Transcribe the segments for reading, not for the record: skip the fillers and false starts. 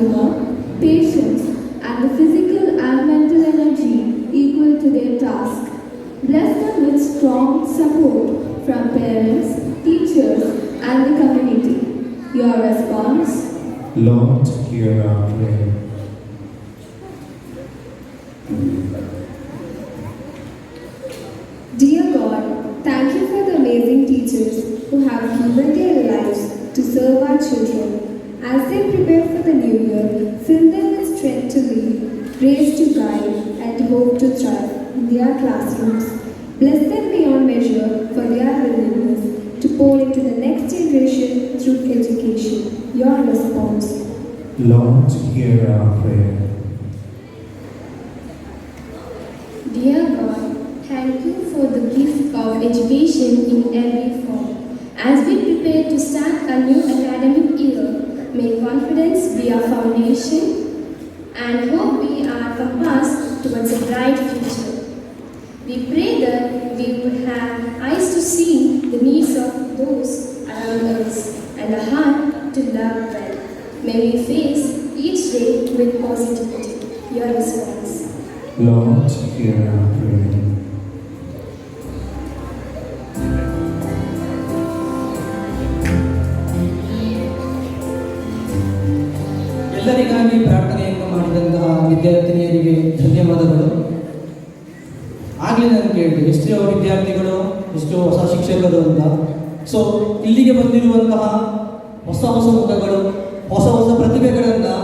humor, patience, and the physical and mental energy equal to their task. Bless them with strong support from parents, teachers, and the community. Your response? Lord, hear our prayer. Dear God, thank you for the amazing teachers who have given their lives to serve our children. As they prepare for the new year, fill them with strength to lead, grace to guide, and hope to thrive in their classrooms. Bless them beyond measure for their willingness to pour into the next generation through education. Your response? Lord, hear our prayer. Dear God, thank you for the gift of education in every form. As we prepare to start a new academic year, may confidence be our foundation and hope be our compass towards a bright future. We pray that we would have eyes to see the needs of those around us and a heart to love well. May we face each day with positivity. Your response? Lord, hear our prayer. ಎಲ್ಲರಿಗಾಗಿ ಪ್ರಾರ್ಥನೆಯನ್ನು ಮಾಡಿದಂತಹ ವಿದ್ಯಾರ್ಥಿನಿಯರಿಗೆ ಧನ್ಯವಾದಗಳು. ಆಗಲೇ ನಾನು ಕೇಳಿದೆ ಎಷ್ಟೋ ವಿದ್ಯಾರ್ಥಿಗಳು ಎಷ್ಟೋ ಹೊಸ ಶಿಕ್ಷಕರು ಅಂತ. ಸೊ ಇಲ್ಲಿಗೆ ಬಂದಿರುವಂತಹ ಹೊಸ ಹೊಸ ಮುಖಗಳು, ಹೊಸ ಹೊಸ ಪ್ರತಿಭೆಗಳನ್ನು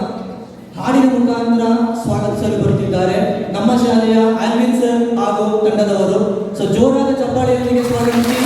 ಹಾಡಿನ ಮುಖಾಂತರ ಸ್ವಾಗತಿಸಲು ಬರುತ್ತಿದ್ದಾರೆ ನಮ್ಮ ಶಾಲೆಯ ಆಲ್ವಿನ್ ಸರ್ ಹಾಗೂ ತಂಡದವರು. ಸೊ ಜೋರಾದ ಚಪ್ಪಾಳೆಯೊಂದಿಗೆ ಸ್ವಾಗತಿಸಿ.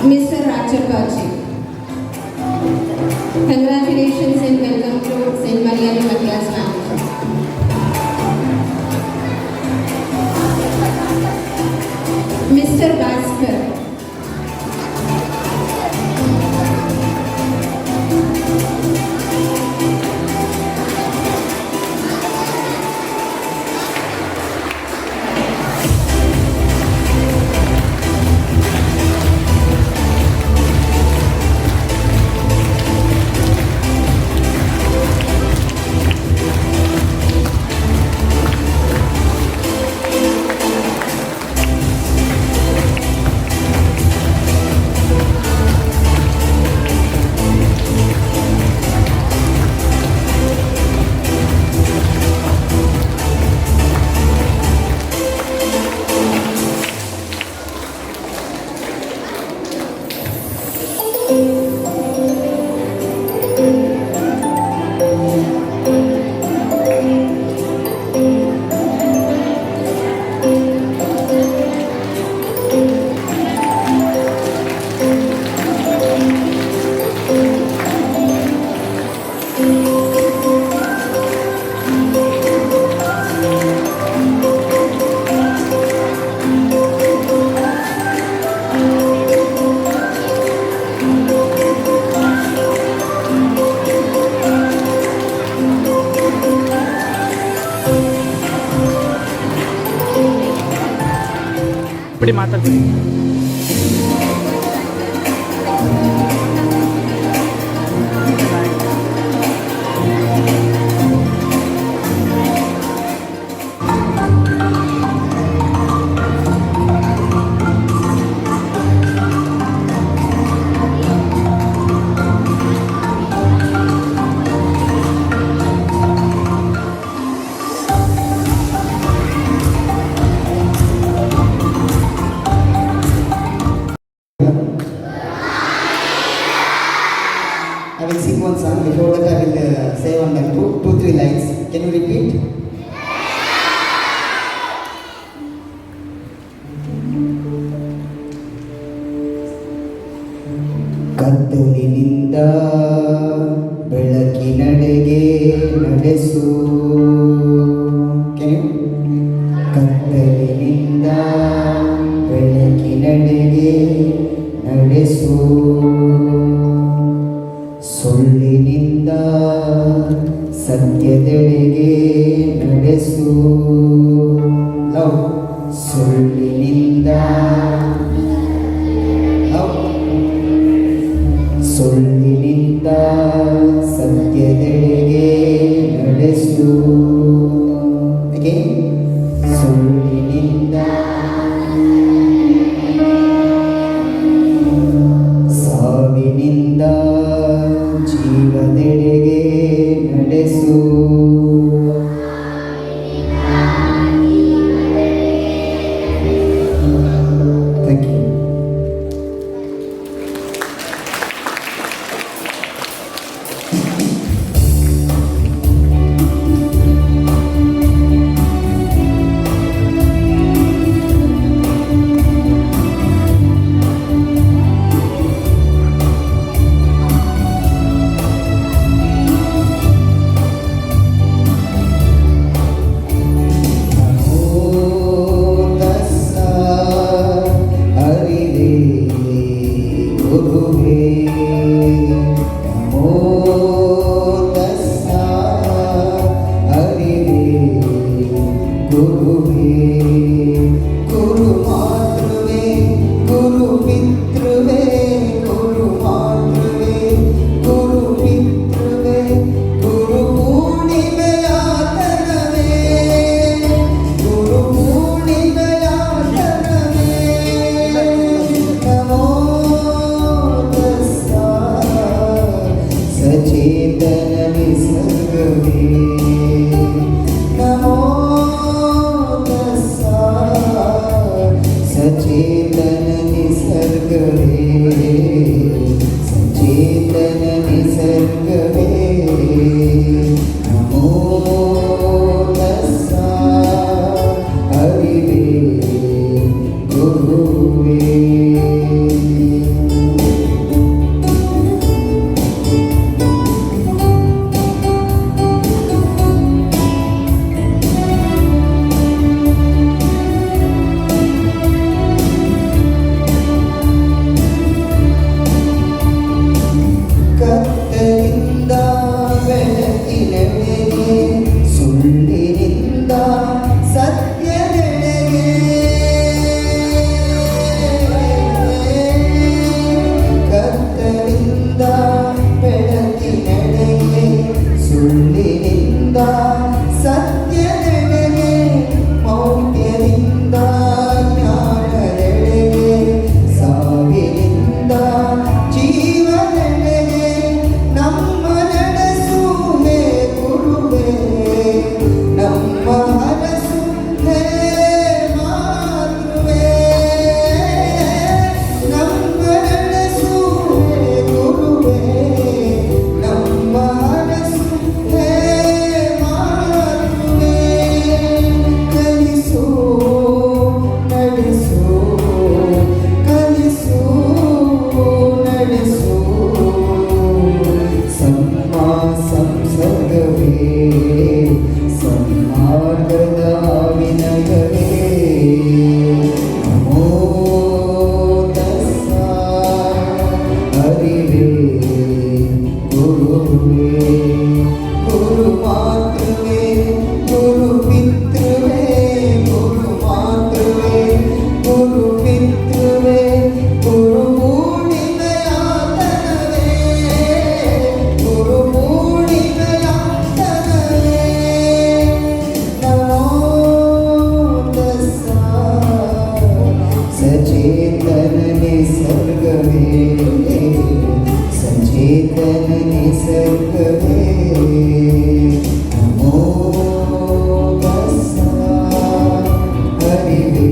Mr. Rachappaji. Congratulations and welcome to St. Maria de Matias family. Mr. Bhaskar. ಬಿಡಿ ಮಾತಾಡ್ತೀನಿ. I will sing one song. Before that, I will say one line, two, 3 lines. Can you repeat? ಕತ್ತಲಿನಿಂದ ಬೆಳಕಿನಡೆಗೆ ನಡೆಸು. Can you? ಕತ್ತಲಿನಿಂದ ಬೆಳಕಿನಡೆಗೆ ನಡೆಸು. ಸುಳ್ಳಿನಿಂದ ಸತ್ಯದೆಡೆಗೆ ನಡೆಸು. Love. ಸುಳ್ಳಿನಿಂದ love. ಸುಳ್ಳಿನಿಂದ ಸತ್ಯದೆಡೆಗೆ ನಡೆಸು. Again. ಸುಳ್ಳಿನಿಂದ ಸಾವಿನಿಂದ ಜೀವದೆಡೆಗೆ ನಡೆಸು. Thank you. ಗುರುವೇ सचेतनने सर्गवे सचेतनने सर्गवे नमो तस्सा हरिवे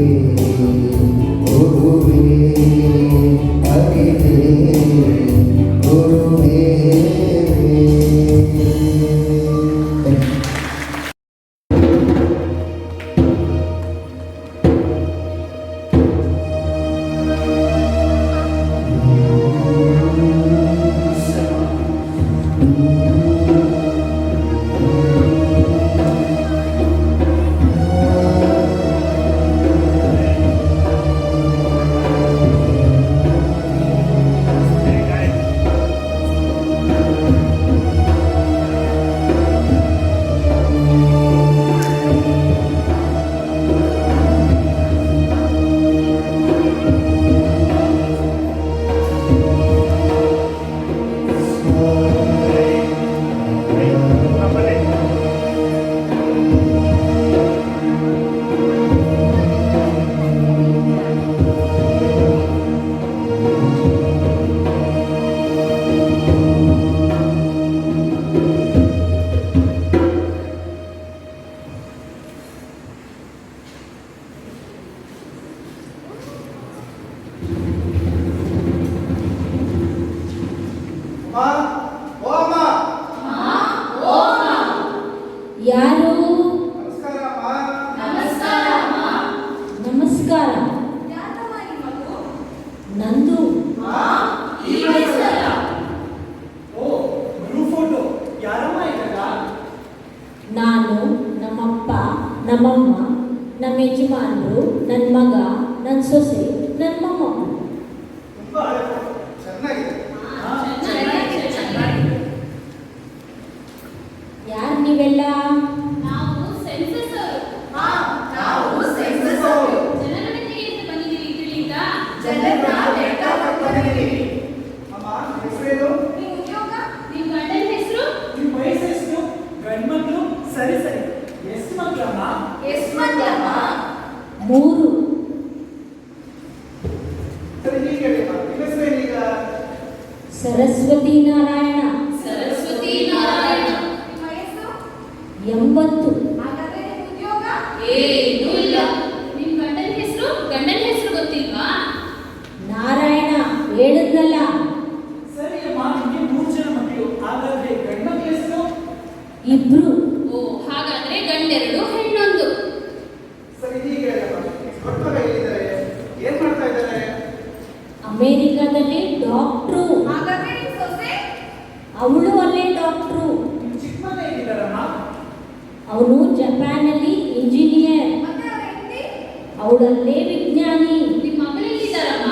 गुरुवे हरिवे गुरुवे ಯಾರು? ನಮಸ್ಕಾರ. ನಂದು. ನಾನು, ನಮ್ಮಪ್ಪ, ನಮ್ಮಮ್ಮ, ನಮ್ಮ ಯಜಮಾನರು, ನನ್ನ ಮಗ, ನನ್ನ ಸೊಸೆ, ನನ್ನ ಮೊಮ್ಮಕ್ಕಳು. ಯಾರು ನೀವೆಲ್ಲ? ನಾವು ಸೆನ್ಸಸ್ ಅವರು. ಜನಗಣತಿಗೆ ಅಂತ ಬಂದಿದ್ದೀವಿ ತಿಳಿಯುತ್ತಾ? ನಿಮ್ಮ ಉದ್ಯೋಗ, ನಿಮ್ಮ ಗಂಡನ ಹೆಸರು, ಸರಿ ಸರಿ ಎಷ್ಟು ಮಕ್ಕಳಮ್ಮ? 3. ಸರಸ್ವತಿ ನಾರಾಯಣ. ಸರಸ್ವತಿ ನಾರಾಯಣ. 80. ಹಾಗಾದ್ರೆ ನಿಮ್ಮ ಉದ್ಯೋಗ? ಏನೂ ಇಲ್ಲ. ನಿಮ್ಮ ಗಂಡನ ಹೆಸರು ಗೊತ್ತಿಲ್ವಾ? ನಾರಾಯಣ. ಹೇಳಿದ್ನಲ್ಲ. ಸರಿ ಅಮ್ಮ, ನಿಮಗೆ 3 ಜನ ಮಕ್ಕಳು. ಹಾಗಾದ್ರೆ ಗಂಡ ಮಕ್ಕಳ ಹೆಸರು? 2. ಓ, ಹಾಗಾದ್ರೆ ಗಂಡೆರಡು ಹೆಣ್ಣೊಂದು. ಅಮೇರಿಕಾದಲ್ಲಿ ಡಾಕ್ಟ್ರು. ಹಾಗಾದ್ರೆ ನಿಮ್ಮ ಸೊಸೆ? ಅವಳು ಅಲ್ಲೇ ಡಾಕ್ಟ್ರು. ನಿಮ್ಮ ಚಿಕ್ಕ ಮನೆ ಹೇಗಿದ್ದಾರಮ್ಮ? ಅವನು ಜಪಾನಲ್ಲಿ ಇಂಜಿನಿಯರ್. ಮತ್ತೆ ಅವರ ಹೆಂಡತಿ? ಅವಳಲ್ಲೇ ವಿಜ್ಞಾನಿ. ನಿಮ್ಮ ಮಗಳೆಲ್ಲಿದ್ದಾರಮ್ಮ?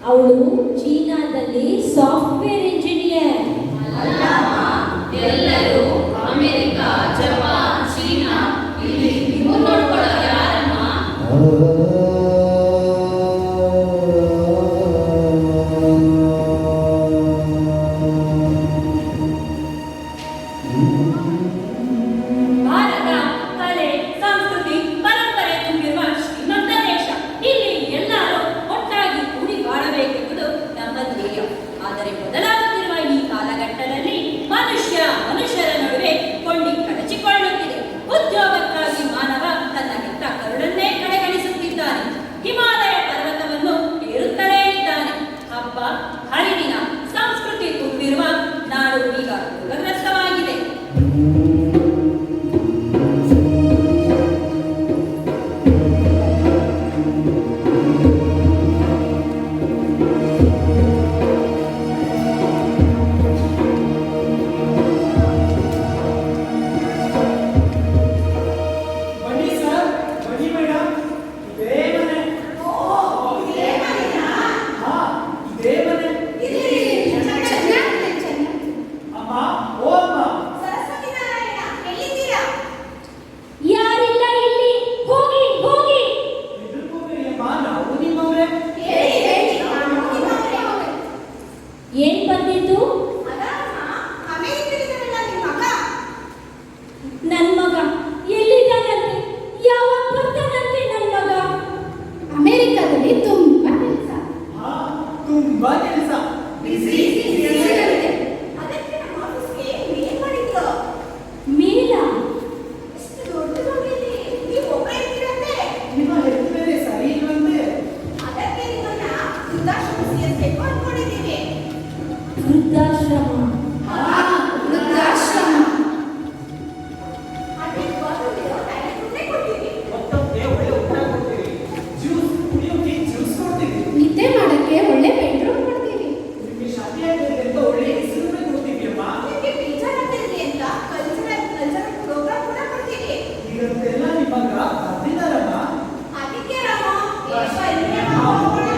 ಅವಳು ಚೀನಾದಲ್ಲಿ ಸಾಫ್ಟ್ವೇರ್ ಇಂಜಿನಿಯರ್. ಅಲ್ಲಮ್ಮ, ಎಲ್ಲರೂ ಅಮೆರಿಕ, ಜಪಾನ್, ಚೀನಾ. ಇಲ್ಲಿ ನೀವು ನೋಡ್ಕೊಳ್ಳೋ ಯಾರಮ್ಮ? ಭಾರತ ಕಲೆ, ಸಂಸ್ಕೃತಿ, ಪರಂಪರೆ ತುಂಬಿರುವ ಶ್ರೀಮಂತ ದೇಶ. ಇಲ್ಲಿ ಎಲ್ಲರೂ ಒಟ್ಟಾಗಿ ಕೂಡಿ ಬಾಳಬೇಕೆಂಬುದು ನಮ್ಮ ಧ್ಯೇಯ. ಆದರೆ ಬದಲಾಗುತ್ತಿರುವ ಈ ಕಾಲಘಟ್ಟದಲ್ಲಿ ಮನುಷ್ಯರ ನಡುವೆ ಕೊಂಡಿ ಕಳಚಿಕೊಳ್ಳುತ್ತಿದ್ದಾರೆ. ತುಂಬಾ ಕೆಲಸ. ಅದಕ್ಕೆ ನಮ್ಮ ಆಫೀಸ್ಗೆ ಮೇಲ್ ಮಾಡಿದ್ರು. ಮೇಲ ಇಷ್ಟು ದೊಡ್ಡದಾಗಿದೆ. ನೀವು ಒಬ್ಬರೇ ಇರ್ತೀರಂತೆ. ನಿಮ್ಮ ಹೆಲ್ತ್ ಮೇಲೆ ಸರಿ ಇಲ್ವಂತೆ. ಅದಕ್ಕೆ ನಿಮ್ಮನ್ನ ವೃದ್ಧಾಶ್ರಮ ಸೇರಿಸಬೇಕು ಅನ್ಕೊಂಡಿದ್ದೀವಿ. ವೃದ್ಧಾಶ್ರಮ. ವೃದ್ಧಾಶ್ರಮ. ಅದಕ್ಕೆ ಬಾತ್ರೂಮಿರೋ ಟಾಯ್ಲೆಟ್ ರೂಮ್ನೇ ಕೊಡ್ತೀವಿ. ಮತ್ತೊಬ್ಬರಿಗೆ ಒಳ್ಳೆ ಊಟ ಕೊಡ್ತೀವಿ. ಜ್ಯೂಸ್ ಕುಡಿಯೋಕೆ ಜ್ಯೂಸ್ ಕೊಡ್ತೀವಿ. ನಿದ್ದೆ ಮಾಡಕ್ಕೆ ಒಳ್ಳೆ ಬೆಡ್ರೂಮ್ ಕೊಡ್ತೀವಿ. ನಿಮಗೆ ಶಾಲೆಯಾಗಲಿ ಅಂತ ಒಳ್ಳೆ ಹೆಸರನ್ನೇ ಕೊಡ್ತೀವಿ ಅಮ್ಮ. ನಿಮಗೆ ಬೇಜಾರಾಗ್ತಿರ್ಲಿ ಅಂತ ಕಲ್ಚರಲ್ ಪ್ರೋಗ್ರಾಮ್ ಕೂಡ ಕೊಡ್ತೀವಿ. ಈಗಂತೆಲ್ಲ ನಿಮ್ಮಗ ಬರ್ತಿದಾರಮ್ಮ. ಅದಕ್ಕೆ ರಾಮ ವರ್ಷ ಇಲ್ಲೇ ಹೋಗೋಣ.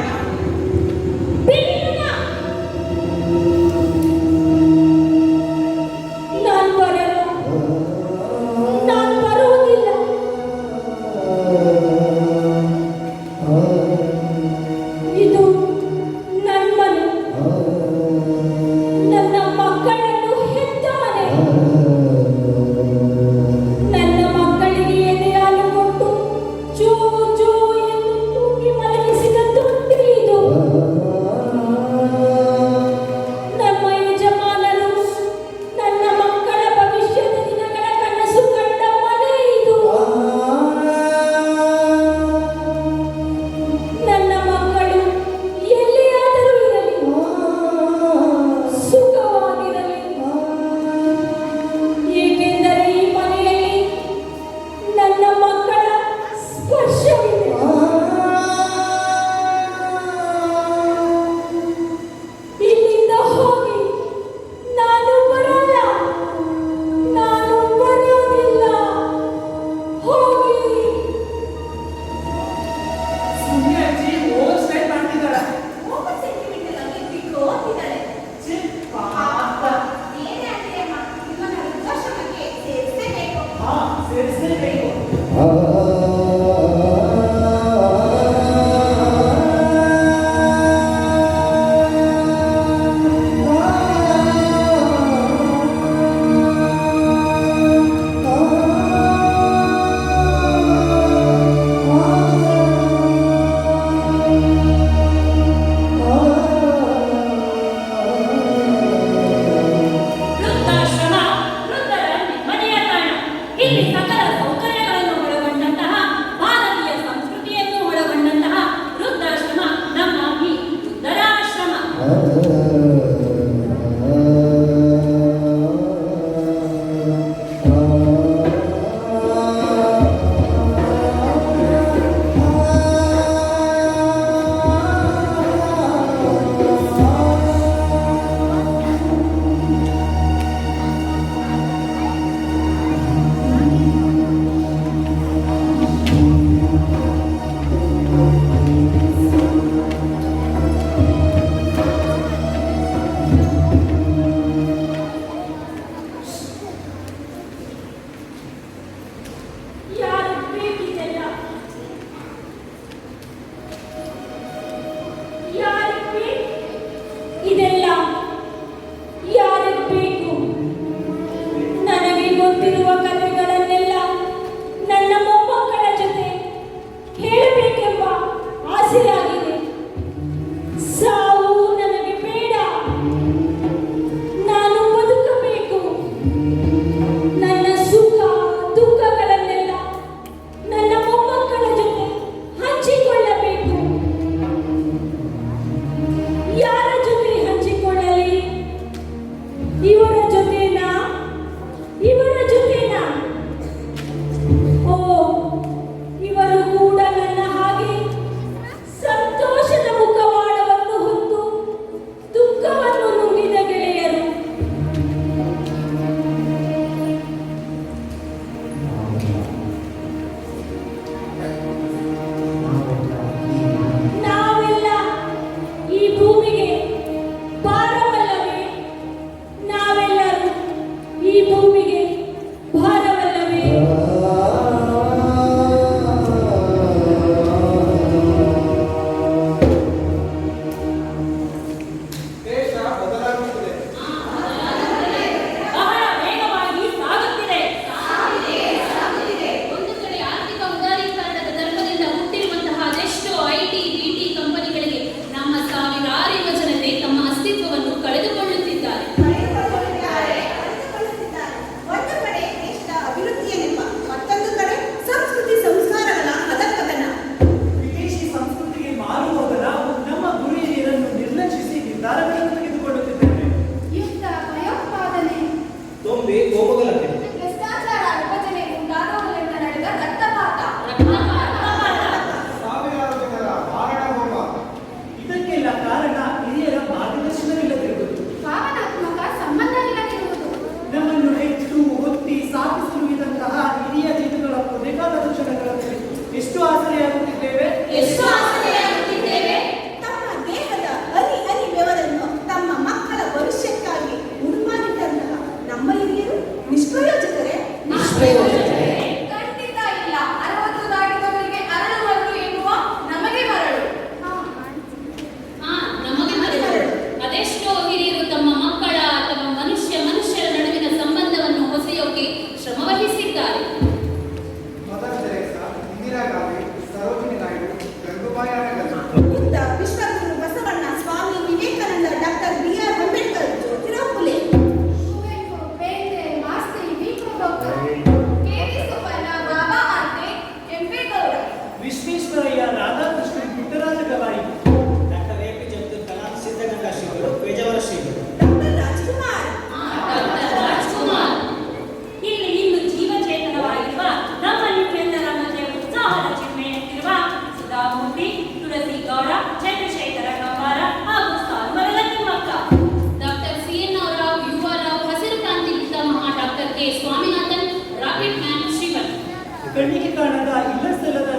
ಬೇಡ, ನಾನ್ ಬರಲ್ಲ, ನಾನ್ ಬರುವುದಿಲ್ಲ. ಇದು ನನ್ನ ಮನೆ, ನನ್ನ ಮಕ್ಕಳನ್ನು ಹೆತ್ತ ಮನೆ. ನನ್ನ ಮಕ್ಕಳಿಗೆ ಎದೆಹಾಲು ಕೊಟ್ಟು ಜೋ ಜೋ ಎಂದು ತೂಗಿ ಮಲಗಿಸಿದ ತೊಟ್ಟಿ ಇದು. ನಮ್ಮ ಯಜಮಾನರು ನನ್ನ ಮಕ್ಕಳ ಭವಿಷ್ಯದ ದಿನಗಳ ಕನಸು ಕಂಡ ಮನೆ ಇದು. ನನ್ನ ಮಕ್ಕಳು ಎಲ್ಲಿಯಾದರೂ ಇರಲಿ, ಸುಖವಾಗಿರಲಿ. ಏಕೆಂದರೆ ಈ ಮನೆಯಲ್ಲಿ ನನ್ನ ಮಕ್ಕಳ ಸ್ಪರ್ಶವಿದೆ. ಇಲ್ಲಿಂದ ಹೋಗಿ, ನಾನು ಬರಲ್ಲ, ನಾನು ಬರೋದಿಲ್ಲ. ಹೋಗಿ. ಸುಮ್ಮನೆ ಅಜ್ಜಿ ಓವರ್ ಸ್ಟೈಲ್ ಮಾಡ್ತಿದ್ದಾಳೆ. ಹೋಗೋ ಸೆಂಟಿಮೆಂಟಲ್ ಆಗಿ ಬಿಟ್ಟು ಹೋಗ್ತಿದ್ದಾಳೆ. ಛೀ, ಪಾಪ. ಪಾಪ. ಏನೇ ಆಗಲಿ ಅಮ್ಮ, ನಿಮ್ಮನ್ನ ವೃದ್ಧಾಶ್ರಮಕ್ಕೆ ಸೇರಿಸಲೇಬೇಕು. ಹಾ, ಸೇರಿಸಲೇಬೇಕು. ವೃದ್ಧಾಶ್ರಮ ವೃದ್ಧರ ನೆಮ್ಮದಿಯ ತಾಣ. ಇಲ್ಲಿ ಸಕಲ ಸೌಕರ್ಯಗಳನ್ನು ಒಳಗೊಂಡಂತಹ ಭಾರತೀಯ ಸಂಸ್ಕೃತಿಯನ್ನು ಒಳಗೊಂಡಂತಹ ವೃದ್ಧಾಶ್ರಮ ನಮ್ಮ ಈ ವೃದ್ಧರ ಆಶ್ರಮ. ಯಾರು ಬೇಕಿದೆಲ್ಲ? ಯಾರು ಬೇಕು ಇದೆಲ್ಲ? ಯಾರು ಬೇಕು? ನನಗೆ ಗೊತ್ತಿರುವ ಕಥೆಗಳನ್ನೆಲ್ಲ ನನ್ನ ಮೊಮ್ಮಕ್ಕಳ ಜೊತೆ ಹೇಳಬೇಕೆಂಬ ಆಸೆಯಾಗಿದೆ. ಸಾವು ನನಗೆ ಬೇಡ, ನಾನು ಬದುಕಬೇಕು. ನನ್ನ ಸುಖ ದುಃಖಗಳನ್ನೆಲ್ಲ ನನ್ನ ಮೊಮ್ಮಕ್ಕಳ ಜೊತೆ ಹಂಚಿಕೊಳ್ಳಬೇಕು. ಯಾರ ಜೊತೆ ಹಂಚಿಕೊಳ್ಳಲಿ? ಕಣ್ಣಿಗೆ ಕಾಣದ ಇಲ್ಲ ಸ್ಥಳದ